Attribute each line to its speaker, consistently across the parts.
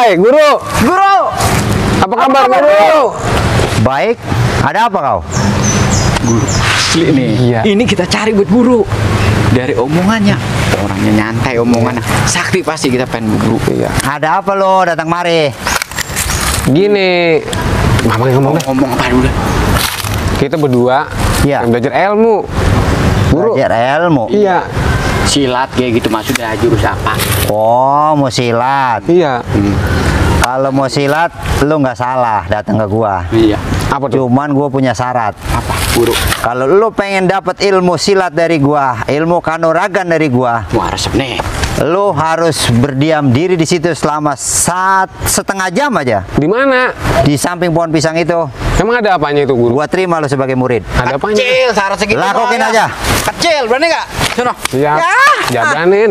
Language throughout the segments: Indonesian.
Speaker 1: Hai, guru.
Speaker 2: Guru.
Speaker 1: Apa kabar, guru?
Speaker 3: Baik, ada apa kau?
Speaker 2: Guru, asli nih.
Speaker 1: Iya.
Speaker 2: Ini kita cari buat guru. Dari omongannya, orangnya nyantai omongannya. Sakti pasti kita pengen guru.
Speaker 1: Iya.
Speaker 3: Ada apa lo datang mari?
Speaker 1: Gini, Mama ngomong deh.
Speaker 2: Ngomong apa dulu?
Speaker 1: Kita berdua
Speaker 3: Iya.
Speaker 1: yang belajar ilmu. Guru.
Speaker 3: Belajar ilmu.
Speaker 1: Iya.
Speaker 2: Silat kayak gitu maksudnya jurus apa?
Speaker 3: Oh, mau silat.
Speaker 1: Iya.
Speaker 3: Kalau mau silat, lu nggak salah datang ke gua.
Speaker 2: Iya.
Speaker 1: Apa tuh?
Speaker 3: Cuman gua punya syarat.
Speaker 2: Apa, guru?
Speaker 3: Kalau lu pengen dapat ilmu silat dari gua, ilmu kanuragan dari gua,
Speaker 2: Wah, resep nih.
Speaker 3: lu harus berdiam diri di situ selama setengah jam aja.
Speaker 1: Di mana?
Speaker 3: Di samping pohon pisang itu.
Speaker 1: Emang ada apanya itu, guru?
Speaker 3: Gua terima lu sebagai murid.
Speaker 1: Ada apanya?
Speaker 2: Kecil, syarat segitu.
Speaker 3: Lakuin
Speaker 2: doang
Speaker 3: aja.
Speaker 2: Kecil, berani nggak? Sono.
Speaker 1: Siap.
Speaker 2: Ya.
Speaker 1: Jaganin.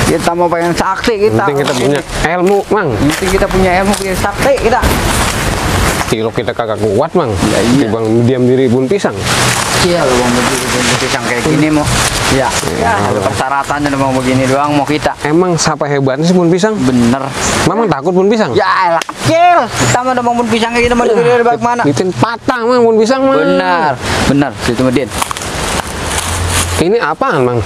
Speaker 2: Kita mau pengen sakti kita.
Speaker 1: Penting kita punya ilmu, Mang.
Speaker 2: Penting kita punya ilmu, punya sakti kita.
Speaker 1: Kilo kita kagak kuat, Mang.
Speaker 2: Ya, iya.
Speaker 1: Bang diam diri bun pisang.
Speaker 2: Kecil, bang begitu pisang kayak gini mau. Ya. Ada persyaratannya mau begini doang mau kita.
Speaker 1: Emang siapa hebatnya sih bun pisang?
Speaker 2: Bener.
Speaker 1: Mamang takut bun pisang?
Speaker 2: Ya elah, kecil. Kita mau mau bun pisang kayak gini mau dari bagaimana?
Speaker 1: Bikin patah, Mang, bun pisang, Mang.
Speaker 2: Benar, benar. Situ Medin.
Speaker 1: Ini apaan, Mang?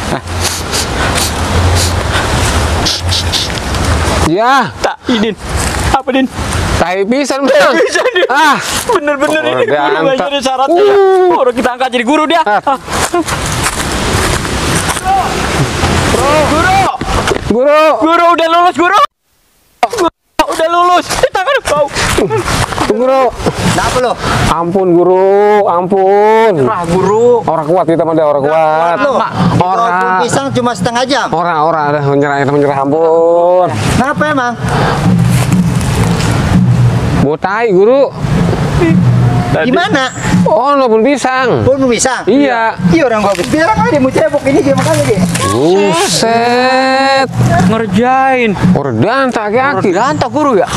Speaker 1: Ya,
Speaker 2: Tak, Idin. Apa Din?
Speaker 1: tai pisan, Mang.
Speaker 2: Bisa Din.
Speaker 1: Ah,
Speaker 2: Bener-bener ini
Speaker 1: Udah
Speaker 2: guru
Speaker 1: angkat.
Speaker 2: nggak jadi syaratnya. Ya. Orang kita angkat jadi guru dia.
Speaker 1: Ah.
Speaker 2: Guru,
Speaker 1: guru.
Speaker 2: guru udah lulus guru. Guru, udah lulus. Tangan bau.
Speaker 1: Guru.
Speaker 3: Apa lu?
Speaker 1: Ampun, guru. Ampun.
Speaker 2: Wah guru.
Speaker 1: Orang kuat kita mah, orang kuat.
Speaker 3: Lu. Di
Speaker 1: Orang.
Speaker 3: pohon pisang cuma setengah jam.
Speaker 1: Orang ada menyerah, ampun.
Speaker 3: Kenapa emang?
Speaker 1: Botai, guru.
Speaker 3: Gimana?
Speaker 1: Oh, lo pun pisang.
Speaker 3: Pohon pisang?
Speaker 1: Iya.
Speaker 3: Iya orang gua habis bilang aja mau cebok ini dia makanya dia.
Speaker 1: Buset.
Speaker 2: Ngerjain.
Speaker 1: Ordan tak aki-aki.
Speaker 2: Ganteng guru ya.